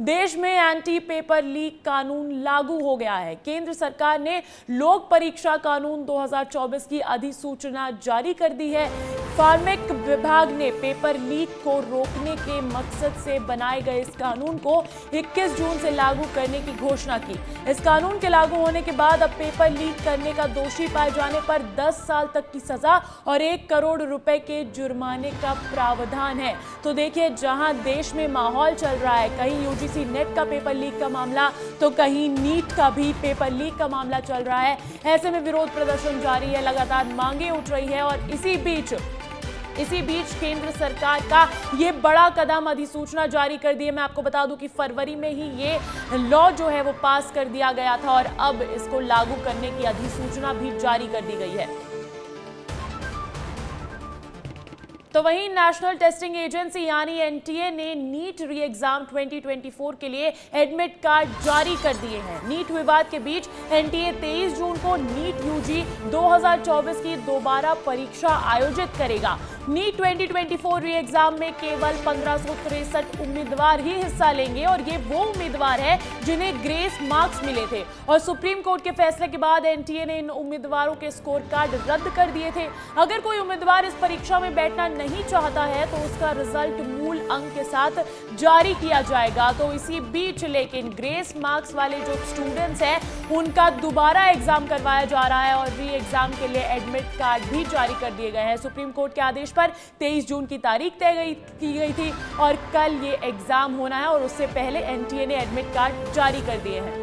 देश में anti paper leak कानून लागू हो गया है। केंद्र सरकार ने लोक परीक्षा कानून 2024 की अधिसूचना जारी कर दी है। कार्मिक विभाग ने पेपर लीक को रोकने के मकसद से बनाए गए इस कानून को 21 जून से लागू करने की घोषणा की। इस कानून के लागू होने के बाद अब पेपर लीक करने का दोषी पाए जाने पर 10 साल तक की सजा और 1 करोड़ रुपए के जुर्माने का प्रावधान है। तो देखिए, जहां देश में माहौल चल रहा है, कहीं यूजीसी नेट का पेपर लीक का मामला तो कहीं नीट का भी पेपर लीक का मामला चल रहा है। ऐसे में विरोध प्रदर्शन जारी है, लगातार मांगे उठ रही है और इसी बीच केंद्र सरकार का ये बड़ा कदम अधिसूचना जारी कर दी है। मैं आपको बता दूं कि फरवरी में ही ये लॉ जो है वो पास कर दिया गया था और अब इसको लागू करने की अधिसूचना भी जारी कर दी गई है। तो वहीं नेशनल टेस्टिंग एजेंसी यानी एनटीए ने नीट री एग्जाम 2024 के लिए एडमिट कार्ड जारी कर दिए हैं। नीट विवाद के बीच एनटीए 23 जून को नीट यूजी 2024 की दोबारा परीक्षा आयोजित करेगा। नीट 2024 री एग्जाम में केवल 1563 उम्मीदवार ही हिस्सा लेंगे और ये वो उम्मीदवार है जिन्हें ग्रेस मार्क्स मिले थे और सुप्रीम कोर्ट के फैसले के बाद एनटीए ने इन उम्मीदवारों के स्कोर कार्ड रद्द कर दिए थे। अगर कोई उम्मीदवार इस परीक्षा में बैठना नहीं चाहता है तो उसका रिजल्ट मूल अंक के साथ जारी किया जाएगा। तो इसी बीच लेकिन ग्रेस मार्क्स वाले जो स्टूडेंट्स हैं उनका दोबारा एग्जाम करवाया जा रहा है और री एग्जाम के लिए एडमिट कार्ड भी जारी कर दिए गए हैं। सुप्रीम कोर्ट के आदेश पर 23 जून की तारीख तय की गई थी और कल ये एग्जाम होना है और उससे पहले एनटीए ने एडमिट कार्ड जारी कर दिए हैं।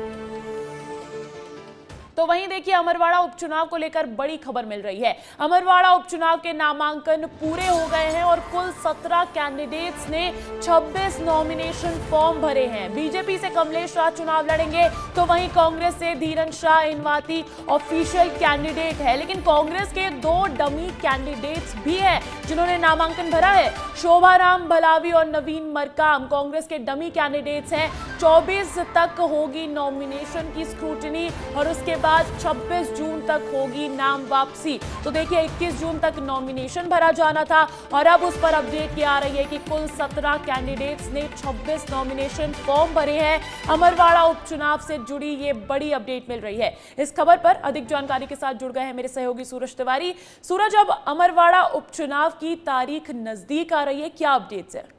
तो वहीं देखिए, अमरवाड़ा उपचुनाव को लेकर बड़ी खबर मिल रही है। अमरवाड़ा उपचुनाव के नामांकन पूरे हो गए हैं और कुल 17 कैंडिडेट्स ने 26 नॉमिनेशन फॉर्म भरे हैं। बीजेपी से कमलेश शाह चुनाव लड़ेंगे तो वहीं कांग्रेस से धीरन शाह इनवाती ऑफिशियल कैंडिडेट है, लेकिन कांग्रेस के 2 डमी कैंडिडेट्स भी हैं जिन्होंने नामांकन भरा है। शोभाराम भलावी और नवीन मरकाम कांग्रेस के डमी कैंडिडेट्स हैं। 24 तक होगी नॉमिनेशन की स्क्रूटनी और उसके बाद 26 जून तक होगी नाम वापसी। तो देखिए, 21 जून तक नॉमिनेशन भरा जाना था और अब उस पर अपडेट ये आ रही है कि कुल 17 कैंडिडेट्स ने 26 नॉमिनेशन फॉर्म भरे हैं। अमरवाड़ा उपचुनाव से जुड़ी ये बड़ी अपडेट मिल रही है। इस खबर पर अधिक जानकारी के साथ जुड़ गए हैं मेरे सहयोगी सूरज तिवारी। सूरज, अब अमरवाड़ा उपचुनाव की तारीख नजदीक आ रही है, क्या अपडेट्स है?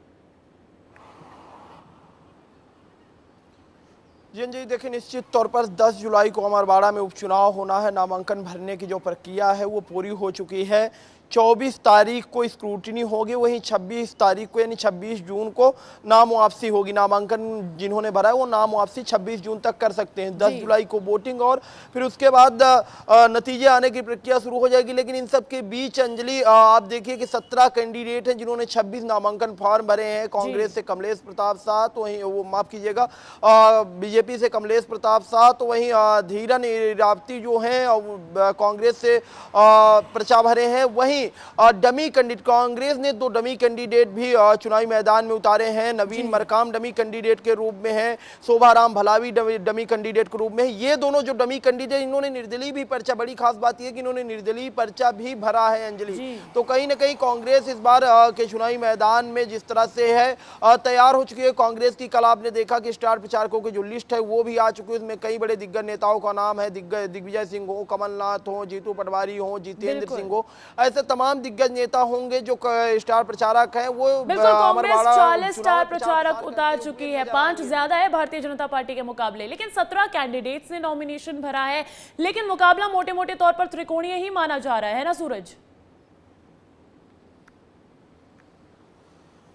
जी देखिए, निश्चित तौर पर 10 जुलाई को अमरवाड़ा में उपचुनाव होना है। नामांकन भरने की जो प्रक्रिया है वो पूरी हो चुकी है। 24 तारीख को स्क्रूटनी होगी, वहीं 26 तारीख को यानी 26 जून को नाम वापसी होगी। नामांकन जिन्होंने भरा है वो नाम वापसी 26 जून तक कर सकते हैं। 10 जुलाई को वोटिंग और फिर उसके बाद नतीजे आने की प्रक्रिया शुरू हो जाएगी। लेकिन इन सब के बीच अंजलि, आप देखिए कि 17 कैंडिडेट हैं जिन्होंने 26 नामांकन फॉर्म भरे हैं। कांग्रेस से कमलेश प्रताप शाह, तो वहीं वो माफ कीजिएगा बीजेपी से कमलेश प्रताप शाह, तो वहीं धीरन इरावती जो हैं कांग्रेस से पर्चा भरे हैं। वहीं डमी कैंडिडेट, कांग्रेस ने 2 डमी कैंडिडेट भी चुनावी मैदान में उतारे हैं। नवीन मरकाम डमी कैंडिडेट के रूप में है, शोभाराम भलावी डमी कैंडिडेट के रूप में है। ये दोनों जो डमी कैंडिडेट, इन्होंने निर्दलीय भी पर्चा, बड़ी खास बात यह कि इन्होंने निर्दलीय पर्चा भी भरा है अंजलि। तो कहीं ना कहीं कांग्रेस इस बार के चुनावी मैदान में जिस तरह से है तैयार हो चुकी है। कांग्रेस की कल आपने देखा कि स्टार प्रचारकों की जो लिस्ट है वो भी आ चुकी है। उसमें कई बड़े दिग्गज नेताओं का नाम है, दिग्विजय सिंह हो, कमलनाथ हो, जीतू पटवारी हो, जितेंद्र सिंह हो, ऐसे तमाम दिग्गज नेता होंगे जो स्टार प्रचारक हैं। वो कांग्रेस 40 स्टार प्रचारक उतार चुकी है, 5 ज्यादा है भारतीय जनता पार्टी के मुकाबले। लेकिन 17 कैंडिडेट्स ने नॉमिनेशन भरा है, लेकिन मुकाबला मोटे मोटे तौर पर त्रिकोणीय ही माना जा रहा है ना सूरज?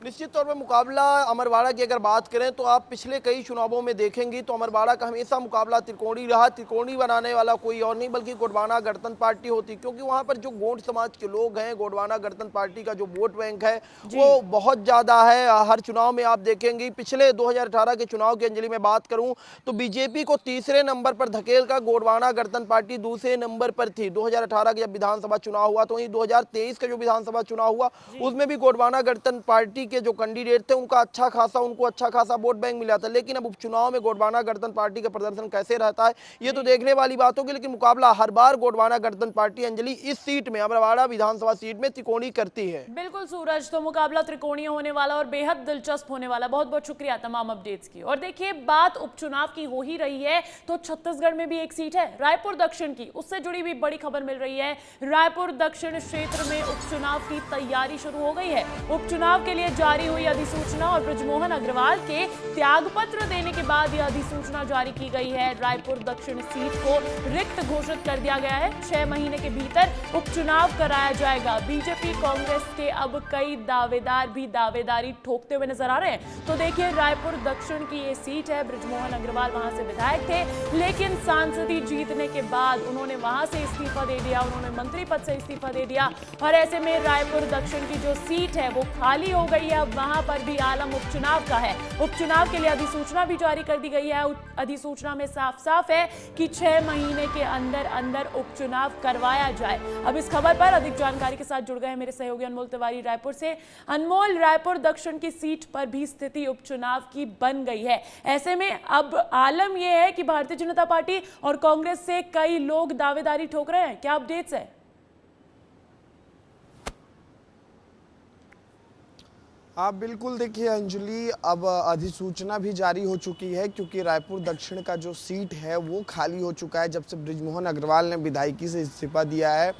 निश्चित तौर पर मुकाबला अमरवाड़ा की अगर बात करें तो आप पिछले कई चुनावों में देखेंगी तो अमरवाड़ा का हमेशा मुकाबला त्रिकोणी रहा। त्रिकोणी बनाने वाला कोई और नहीं बल्कि गोंडवाना गणतंत्र पार्टी होती, क्योंकि वहां पर जो गोंड समाज के लोग हैं, गोंडवाना गणतंत्र पार्टी का जो वोट बैंक है वो बहुत ज्यादा है। हर चुनाव में आप देखेंगे, पिछले 2018 के चुनाव की अंजलि में बात करूं तो बीजेपी को तीसरे नंबर पर धकेल कर गोंडवाना गणतंत्र पार्टी दूसरे नंबर पर थी। 2018 का जब विधानसभा चुनाव हुआ तो वहीं 2023 का जो विधानसभा चुनाव हुआ उसमें भी गोंडवाना गणतंत्र पार्टी के के जो कैंडिडेट थे उनको अच्छा खासा वोट बैंक मिला था। लेकिन अब उपचुनाव में गोंडवाना गणतंत्र पार्टी का प्रदर्शन कैसे रहता है ये तो देखने वाली बात होगी। लेकिन मुकाबला हर बार गोंडवाना गणतंत्र पार्टी अंजलि इस सीट में अमरवाड़ा विधानसभा सीट में त्रिकोणीय करती है। बिल्कुल सूरज, तो मुकाबला त्रिकोणीय होने वाला और बेहद दिलचस्प होने वाला। बहुत बहुत शुक्रिया तमाम अपडेट्स की। और देखिए, बात उपचुनाव की हो ही रही है तो छत्तीसगढ़ में भी एक सीट है रायपुर दक्षिण की, उससे जुड़ी भी बड़ी खबर मिल रही है। रायपुर दक्षिण क्षेत्र में उपचुनाव की तैयारी शुरू हो गई है। उपचुनाव के लिए जारी हुई अधिसूचना और बृजमोहन अग्रवाल के त्यागपत्र देने के बाद यह अधिसूचना जारी की गई है। रायपुर दक्षिण सीट को रिक्त घोषित कर दिया गया है। 6 महीने के भीतर उपचुनाव कराया जाएगा। बीजेपी कांग्रेस के अब कई दावेदार भी दावेदारी ठोकते हुए नजर आ रहे हैं। तो देखिए, रायपुर दक्षिण की ये सीट है। बृजमोहन अग्रवाल वहां से विधायक थे, लेकिन सांसदी जीतने के बाद उन्होंने वहां से इस्तीफा दे दिया, उन्होंने मंत्री पद से इस्तीफा दे दिया और ऐसे में रायपुर दक्षिण की जो सीट है वो खाली हो गई है। अब वहां पर भी आलम उपचुनाव का है। उपचुनाव के लिए अधिसूचना भी जारी कर दी गई है। अधिसूचना में साफ साफ है कि 6 महीने के अंदर अंदर उपचुनाव करवाया जाए। अब इस खबर पर अधिक जानकारी के साथ जुड़ गए हैं मेरे सहयोगी अनमोल तिवारी रायपुर से। अनमोल, रायपुर दक्षिण की सीट पर भी स्थिति उपचुनाव की बन गई है। ऐसे में अब आलम यह है कि भारतीय जनता पार्टी और कांग्रेस से कई लोग दावेदारी ठोक रहे हैं। क्या अपडेट्स है? आप बिल्कुल देखिए अंजलि, अब अधिसूचना भी जारी हो चुकी है क्योंकि रायपुर दक्षिण का जो सीट है वो खाली हो चुका है जब से बृजमोहन अग्रवाल ने विधायकी से इस्तीफा दिया है।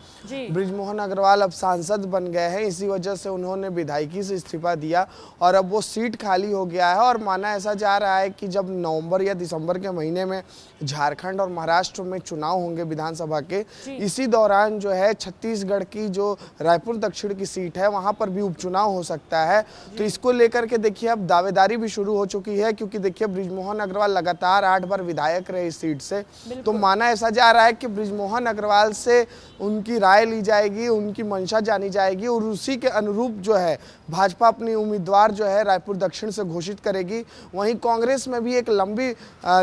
बृजमोहन अग्रवाल अब सांसद बन गए हैं, इसी वजह से उन्होंने विधायकी से इस्तीफा दिया और अब वो सीट खाली हो गया है। और माना ऐसा जा रहा है कि जब नवंबर या दिसंबर के महीने में झारखंड और महाराष्ट्र में चुनाव होंगे विधानसभा के, इसी दौरान जो है छत्तीसगढ़ की जो रायपुर दक्षिण की सीट है वहाँ पर भी उपचुनाव हो सकता है। तो इसको लेकर के देखिए अब दावेदारी भी शुरू हो चुकी है क्योंकि देखिए बृजमोहन अग्रवाल लगातार 8 बार विधायक रहे इस सीट से। तो माना ऐसा जा रहा है कि बृजमोहन अग्रवाल से उनकी राय ली जाएगी, उनकी मंशा जानी जाएगी और उसी के अनुरूप जो है भाजपा अपनी उम्मीदवार जो है रायपुर दक्षिण से घोषित करेगी। वहीं कांग्रेस में भी एक लंबी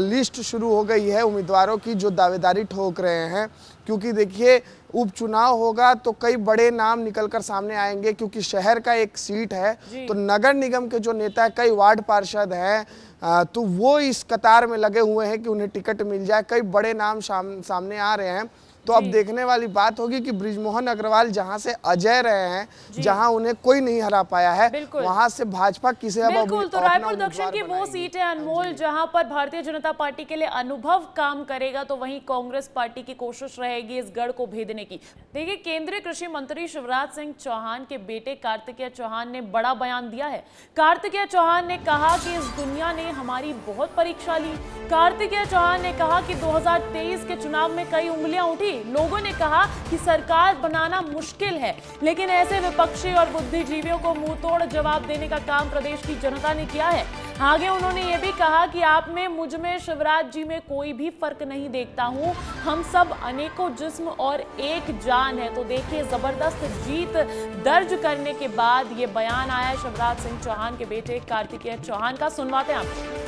लिस्ट शुरू हो गई है उम्मीदवारों की जो दावेदारी ठोक रहे हैं क्योंकि देखिए उपचुनाव होगा तो कई बड़े नाम निकलकर सामने आएंगे क्योंकि शहर का एक सीट है तो नगर निगम के जो नेता कई वार्ड पार्षद हैं तो वो इस कतार में लगे हुए हैं कि उन्हें टिकट मिल जाए। कई बड़े नाम सामने आ रहे हैं। तो अब देखने वाली बात होगी कि बृजमोहन अग्रवाल जहां से अजय रहे हैं, जहां उन्हें कोई नहीं हरा पाया है, वहां से भाजपा किसे अब बिल्कुल। तो रायपुर दक्षिण की वो सीट है अनमोल जहां पर भारतीय जनता पार्टी के लिए अनुभव काम करेगा, तो वहीं कांग्रेस पार्टी की कोशिश रहेगी इस गढ़ को भेदने की। देखिए, केंद्रीय कृषि मंत्री शिवराज सिंह चौहान के बेटे कार्तिकेय चौहान ने बड़ा बयान दिया है। कार्तिकेय चौहान ने कहा कि इस दुनिया ने हमारी बहुत परीक्षा ली। कार्तिकेय चौहान ने कहा कि 2023 के चुनाव में कई उंगलियां उठी, लोगों ने कहा कि सरकार बनाना मुश्किल है, लेकिन ऐसे विपक्षी और बुद्धिजीवियों को मुंहतोड़ जवाब देने का काम प्रदेश की जनता ने किया है। आगे उन्होंने ये भी कहा कि आप में, मुझ में, शिवराज जी में कोई भी फर्क नहीं देखता हूं, हम सब अनेकों जिस्म और एक जान है। तो देखिए, जबरदस्त जीत दर्ज करने के बाद ये बयान आया है शिवराज सिंह चौहान के बेटे कार्तिकेय चौहान का। सुनवाते हैं आप।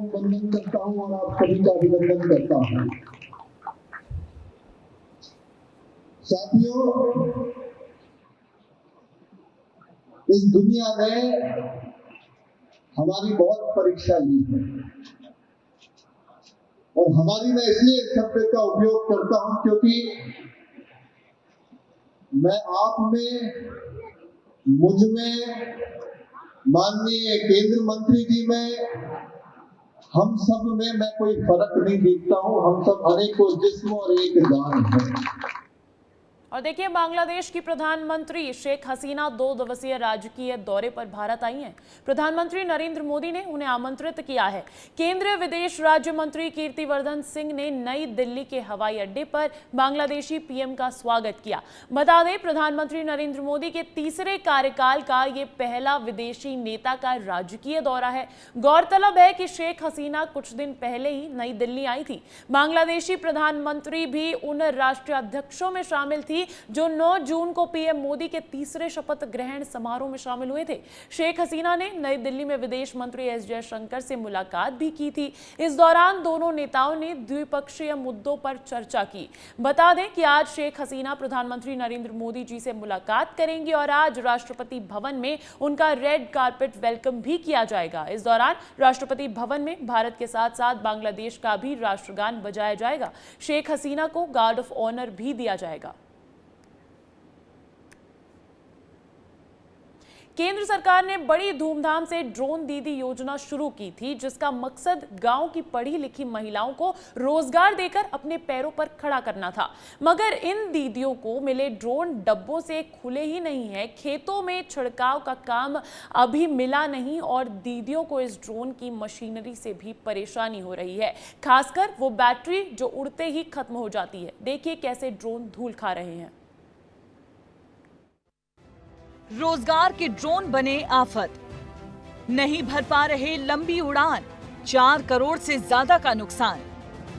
वंदन करता हूं और आप सभी का अभिनंदन करता हूं। साथियों, इस दुनिया ने हमारी बहुत परीक्षा ली है और हमारी मैं इसलिए इस शब्द का उपयोग करता हूं क्योंकि मैं आप में, मुझ में, माननीय केंद्र मंत्री जी में, हम सब में मैं कोई फर्क नहीं देखता हूं। हम सब अनेकों जिस्म और एक जान है। और देखिए, बांग्लादेश की प्रधानमंत्री शेख हसीना 2 दिवसीय राजकीय दौरे पर भारत आई हैं। प्रधानमंत्री नरेंद्र मोदी ने उन्हें आमंत्रित किया है। केंद्रीय विदेश राज्य मंत्री कीर्तिवर्धन सिंह ने नई दिल्ली के हवाई अड्डे पर बांग्लादेशी पीएम का स्वागत किया। बता दें, प्रधानमंत्री नरेंद्र मोदी के तीसरे कार्यकाल का ये पहला विदेशी नेता का राजकीय दौरा है। गौरतलब है कि शेख हसीना कुछ दिन पहले ही नई दिल्ली आई थी। बांग्लादेशी प्रधानमंत्री भी उन राष्ट्रीय अध्यक्षों में शामिल थी थी, जो 9 जून को पीएम मोदी के तीसरे शपथ ग्रहण समारोह में शामिल हुए थे। शेख हसीना ने नई दिल्ली में विदेश मंत्री एस जयशंकर से मुलाकात भी की थी। इस दौरान दोनों नेताओं ने द्विपक्षीय मुद्दों पर चर्चा की। बता दें कि आज शेख हसीना प्रधानमंत्री नरेंद्र मोदी जी से मुलाकात करेंगी और आज राष्ट्रपति भवन में उनका रेड कारपेट वेलकम भी किया जाएगा। इस दौरान राष्ट्रपति भवन में भारत के साथ साथ बांग्लादेश का भी राष्ट्रगान बजाया जाएगा। शेख हसीना को गार्ड ऑफ ऑनर भी दिया जाएगा। केंद्र सरकार ने बड़ी धूमधाम से ड्रोन दीदी योजना शुरू की थी, जिसका मकसद गांव की पढ़ी लिखी महिलाओं को रोजगार देकर अपने पैरों पर खड़ा करना था। मगर इन दीदियों को मिले ड्रोन डब्बों से खुले ही नहीं है, खेतों में छिड़काव का काम अभी मिला नहीं और दीदियों को इस ड्रोन की मशीनरी से भी परेशानी हो रही है, खासकर वो बैटरी जो उड़ते ही खत्म हो जाती है। देखिए कैसे ड्रोन धूल खा रहे हैं। रोजगार के ड्रोन बने आफत, नहीं भर पा रहे लंबी उड़ान, 4 करोड़ से ज्यादा का नुकसान।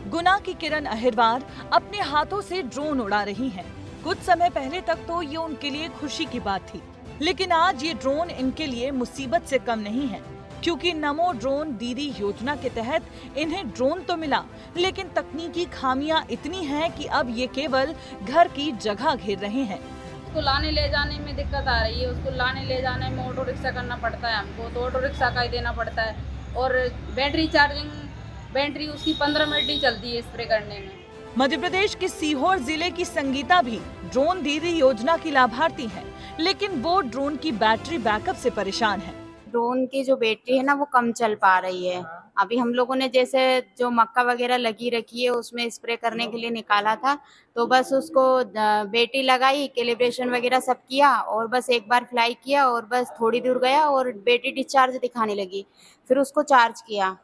गुना की किरण अहिरवार अपने हाथों से ड्रोन उड़ा रही हैं। कुछ समय पहले तक तो ये उनके लिए खुशी की बात थी, लेकिन आज ये ड्रोन इनके लिए मुसीबत से कम नहीं है, क्योंकि नमो ड्रोन दीदी योजना के तहत इन्हें ड्रोन तो मिला, लेकिन तकनीकी खामियां इतनी हैं कि अब ये केवल घर की जगह घेर रहे हैं। उसको लाने ले जाने में दिक्कत आ रही है। उसको लाने ले जाने में ऑटो रिक्शा करना पड़ता है हमको, तो ऑटो रिक्शा का ही देना पड़ता है। और बैटरी उसकी 15 मिनट ही चलती है स्प्रे करने में। मध्य प्रदेश के सीहोर जिले की संगीता भी ड्रोन दीदी योजना की लाभार्थी है, लेकिन वो ड्रोन की बैटरी बैकअप से परेशान है। ड्रोन की जो बैटरी है ना, वो कम चल पा रही है। अभी हम लोगों ने जैसे जो मक्का वगैरह लगी रखी है उसमें स्प्रे करने के लिए निकाला था, तो बस उसको बैटरी लगाई, कैलिब्रेशन वगैरह सब किया और बस एक बार फ्लाई किया और बस थोड़ी दूर गया और बैटरी डिस्चार्ज दिखाने लगी। फिर उसको चार्ज किया,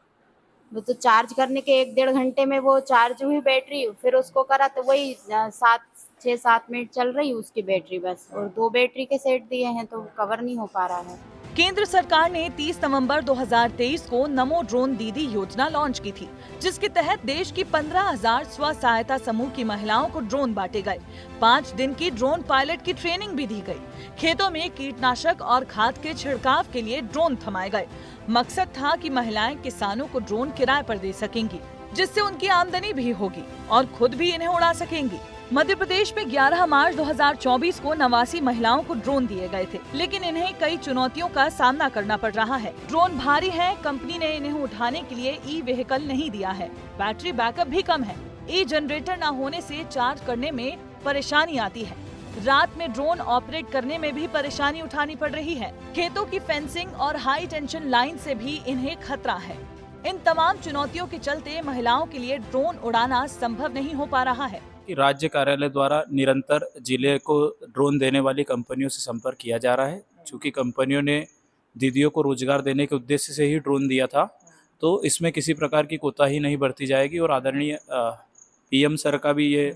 तो चार्ज करने के 1-1.5 घंटे में वो चार्ज हुई बैटरी। फिर उसको करा तो वही 6-7 मिनट चल रही उसकी बैटरी बस, और 2 बैटरी के सेट दिए हैं तो कवर नहीं हो पा रहा है। केंद्र सरकार ने 30 नवंबर 2023 को नमो ड्रोन दीदी योजना लॉन्च की थी, जिसके तहत देश की 15,000 स्व सहायता समूह की महिलाओं को ड्रोन बांटे गए। 5 दिन की ड्रोन पायलट की ट्रेनिंग भी दी गई। खेतों में कीटनाशक और खाद के छिड़काव के लिए ड्रोन थमाए गए। मकसद था कि महिलाएं किसानों को ड्रोन किराए पर दे सकेंगी, जिससे उनकी आमदनी भी होगी और खुद भी इन्हें उड़ा सकेंगी। मध्य प्रदेश में 11 मार्च 2024 को 89 महिलाओं को ड्रोन दिए गए थे, लेकिन इन्हें कई चुनौतियों का सामना करना पड़ रहा है। ड्रोन भारी है, कंपनी ने इन्हें उठाने के लिए ई व्हीकल नहीं दिया है, बैटरी बैकअप भी कम है, ई जनरेटर न होने से चार्ज करने में परेशानी आती है, रात में ड्रोन ऑपरेट करने में भी परेशानी उठानी पड़ रही है, खेतों की फेंसिंग और हाई टेंशन लाइन से भी इन्हें खतरा है। इन तमाम चुनौतियों के चलते महिलाओं के लिए ड्रोन उड़ाना संभव नहीं हो पा रहा है। राज्य कार्यालय द्वारा निरंतर जिले को ड्रोन देने वाली कंपनियों से संपर्क किया जा रहा है। चूँकि कंपनियों ने दीदियों को रोजगार देने के उद्देश्य से ही ड्रोन दिया था, तो इसमें किसी प्रकार की कोताही नहीं बरती जाएगी और आदरणीय पीएम सर का भी ये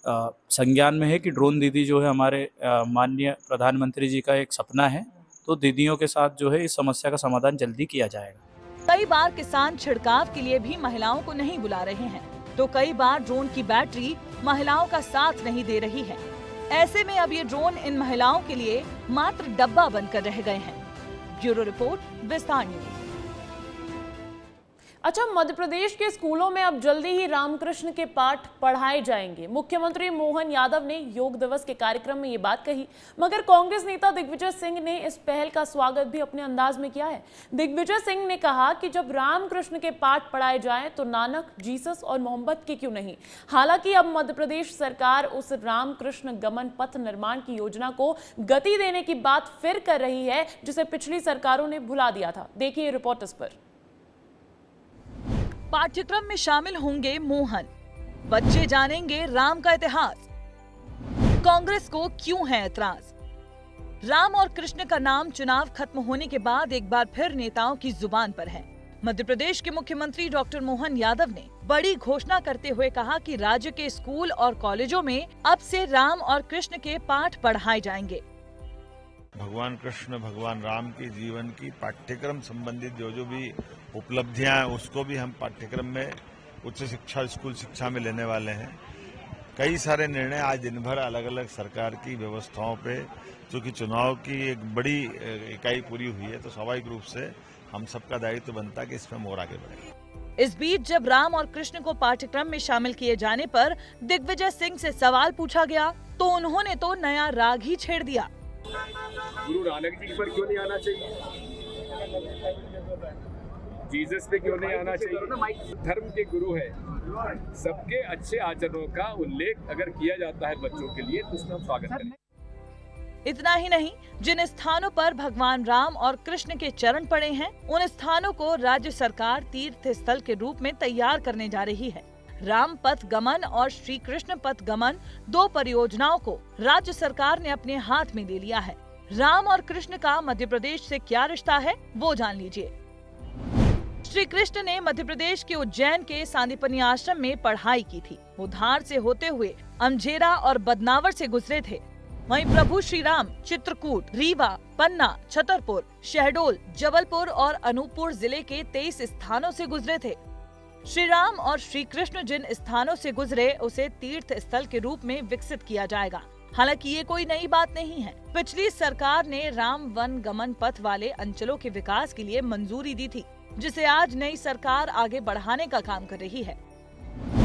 संज्ञान में है कि ड्रोन दीदी जो है हमारे माननीय प्रधानमंत्री जी का एक सपना है, तो दीदियों के साथ जो है इस समस्या का समाधान जल्दी किया जाएगा। कई बार किसान छिड़काव के लिए भी महिलाओं को नहीं बुला रहे हैं, तो कई बार ड्रोन की बैटरी महिलाओं का साथ नहीं दे रही है। ऐसे में अब ये ड्रोन इन महिलाओं के लिए मात्र डब्बा बनकर रह गए हैं। ब्यूरो रिपोर्ट, विस्तार न्यूज। अच्छा, मध्य प्रदेश के स्कूलों में अब जल्दी ही रामकृष्ण के पाठ पढ़ाए जाएंगे। मुख्यमंत्री मोहन यादव ने योग दिवस के कार्यक्रम में ये बात कही, मगर कांग्रेस नेता दिग्विजय सिंह ने इस पहल का स्वागत भी अपने अंदाज में किया है। दिग्विजय सिंह ने कहा कि जब रामकृष्ण के पाठ पढ़ाए जाएं तो नानक, जीसस और मोहम्मद के क्यों नहीं। हालांकि अब मध्य प्रदेश सरकार उस रामकृष्ण गमन पथ निर्माण की योजना को गति देने की बात फिर कर रही है, जिसे पिछली सरकारों ने भुला दिया था। देखिए रिपोर्ट इस पर। पाठ्यक्रम में शामिल होंगे मोहन, बच्चे जानेंगे राम का इतिहास। कांग्रेस को क्यों है ऐतराज? राम और कृष्ण का नाम चुनाव खत्म होने के बाद एक बार फिर नेताओं की जुबान पर है। मध्य प्रदेश के मुख्यमंत्री डॉक्टर मोहन यादव ने बड़ी घोषणा करते हुए कहा कि राज्य के स्कूल और कॉलेजों में अब से राम और कृष्ण के पाठ पढ़ाए जाएंगे। भगवान कृष्ण, भगवान राम के जीवन की पाठ्यक्रम संबंधित जो भी उपलब्धियां हैं उसको भी हम पाठ्यक्रम में उच्च शिक्षा, स्कूल शिक्षा में लेने वाले हैं। कई सारे निर्णय आज दिन भर अलग अलग सरकार की व्यवस्थाओं पे, चूंकि चुनाव की एक बड़ी इकाई पूरी हुई है तो स्वाभाविक रूप से हम सबका दायित्व बनता है कि इसमें हम और आगे बढ़ें। इस बीच जब राम और कृष्ण को पाठ्यक्रम में शामिल किए जाने पर दिग्विजय सिंह से सवाल पूछा गया तो उन्होंने तो नया राग ही छेड़ दिया। गुरु नानक जी पर क्यों नहीं आना चाहिए? जीसस पे क्यों नहीं आना चाहिए? धर्म के गुरु है, सबके अच्छे आचरणों का उल्लेख अगर किया जाता है बच्चों के लिए तो उसमें हम स्वागत करें। इतना ही नहीं, जिन स्थानों पर भगवान राम और कृष्ण के चरण पड़े हैं, उन स्थानों को राज्य सरकार तीर्थ स्थल के रूप में तैयार करने जा रही है। राम पथ गमन और श्री कृष्ण पथ गमन 2 परियोजनाओं को राज्य सरकार ने अपने हाथ में ले लिया है। राम और कृष्ण का मध्य प्रदेश से क्या रिश्ता है, वो जान लीजिए। श्री कृष्ण ने मध्य प्रदेश के उज्जैन के सांदीपनि आश्रम में पढ़ाई की थी। वो धार से होते हुए अमझेरा और बदनावर से गुजरे थे। वहीं प्रभु श्री राम चित्रकूट, रीवा, पन्ना, छतरपुर, शहडोल, जबलपुर और अनूपपुर जिले के 23 स्थानों से गुजरे थे। श्री राम और श्री कृष्ण जिन स्थानों से गुजरे उसे तीर्थ स्थल के रूप में विकसित किया जाएगा। हालांकि ये कोई नई बात नहीं है। पिछली सरकार ने राम वन गमन पथ वाले अंचलों के विकास के लिए मंजूरी दी थी, जिसे आज नई सरकार आगे बढ़ाने का काम कर रही है।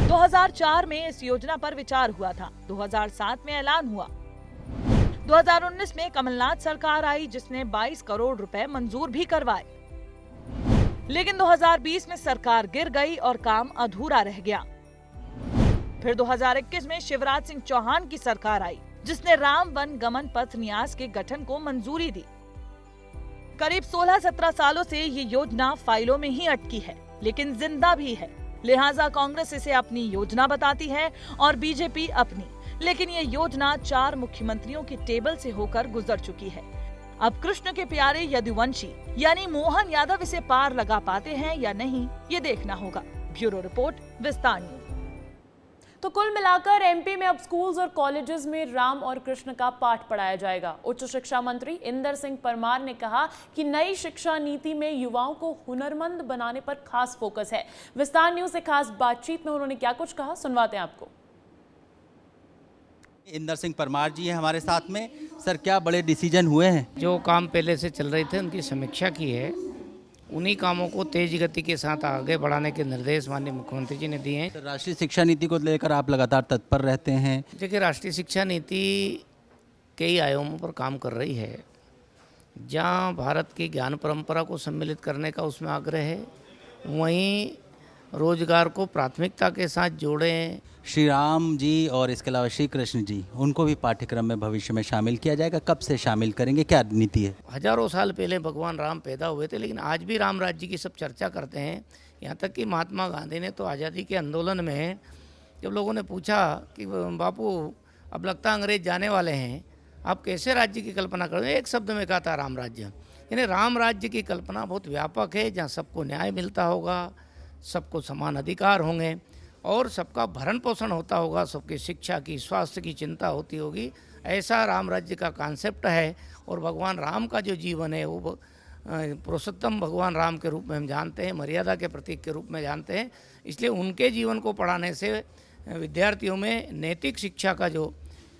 2004 में इस योजना पर विचार हुआ था। 2007 में ऐलान हुआ। 2019 में कमलनाथ सरकार आई, जिसने 22 करोड़ रुपए मंजूर भी करवाए। लेकिन 2020 में सरकार गिर गई और काम अधूरा रह गया। फिर 2021 में शिवराज सिंह चौहान की सरकार आई, जिसने राम वन गमन पथ न्यास के गठन को मंजूरी दी। करीब 16-17 सालों से ये योजना फाइलों में ही अटकी है, लेकिन जिंदा भी है। लिहाजा कांग्रेस इसे अपनी योजना बताती है और बीजेपी अपनी। लेकिन ये योजना 4 मुख्यमंत्रियों की टेबल से होकर गुजर चुकी है। अब कृष्ण के प्यारे यदुवंशी यानी मोहन यादव इसे पार लगा पाते हैं या नहीं, ये देखना होगा। ब्यूरो रिपोर्ट, विस्तार न्यूज। तो कुल मिलाकर एमपी में अब स्कूल्स और कॉलेजेस में राम और कृष्ण का पाठ पढ़ाया जाएगा। उच्च शिक्षा मंत्री इंदर सिंह परमार ने कहा कि नई शिक्षा नीति में युवाओं को हुनरमंद बनाने पर खास फोकस है। विस्तार न्यूज से खास बातचीत में उन्होंने क्या कुछ कहा, सुनवाते हैं आपको। इंदर सिंह परमार जी हैं हमारे साथ में। सर, क्या बड़े डिसीजन हुए हैं? जो काम पहले से चल रहे थे उनकी समीक्षा की है। उन्हीं कामों को तेज गति के साथ आगे बढ़ाने के निर्देश माननीय मुख्यमंत्री जी ने दिए हैं। राष्ट्रीय शिक्षा नीति को लेकर आप लगातार तत्पर रहते हैं। देखिए, राष्ट्रीय शिक्षा नीति कई आयामों पर काम कर रही है। जहाँ भारत की ज्ञान परंपरा को सम्मिलित करने का उसमें आग्रह है, वहीं रोजगार को प्राथमिकता के साथ जोड़ें। श्री राम जी और इसके अलावा श्री कृष्ण जी, उनको भी पाठ्यक्रम में भविष्य में शामिल किया जाएगा। कब से शामिल करेंगे, क्या नीति है? हजारों साल पहले भगवान राम पैदा हुए थे, लेकिन आज भी राम राज्य की सब चर्चा करते हैं। यहाँ तक कि महात्मा गांधी ने तो आज़ादी के आंदोलन में जब लोगों ने पूछा कि बापू अब लगता है अंग्रेज जाने वाले हैं, आप कैसे राज्य की कल्पना करें, एक शब्द में कहा था राम राज्य। यानी राम राज्य की कल्पना बहुत व्यापक है, जहाँ सबको न्याय मिलता होगा, सबको समान अधिकार होंगे और सबका भरण पोषण होता होगा, सबकी शिक्षा की, स्वास्थ्य की चिंता होती होगी। ऐसा राम राज्य का कॉन्सेप्ट है। और भगवान राम का जो जीवन है वो पुरुषोत्तम भगवान राम के रूप में हम जानते हैं, मर्यादा के प्रतीक के रूप में जानते हैं। इसलिए उनके जीवन को पढ़ाने से विद्यार्थियों में नैतिक शिक्षा का जो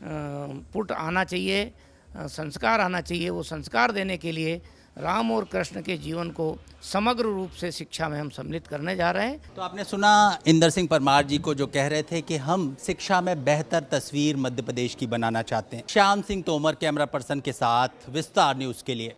पुट आना चाहिए, संस्कार आना चाहिए, वो संस्कार देने के लिए राम और कृष्ण के जीवन को समग्र रूप से शिक्षा में हम सम्मिलित करने जा रहे हैं। तो आपने सुना इंदर सिंह परमार जी को, जो कह रहे थे कि हम शिक्षा में बेहतर तस्वीर मध्य प्रदेश की बनाना चाहते हैं। श्याम सिंह तोमर कैमरा पर्सन के साथ, विस्तार न्यूज़ के लिए।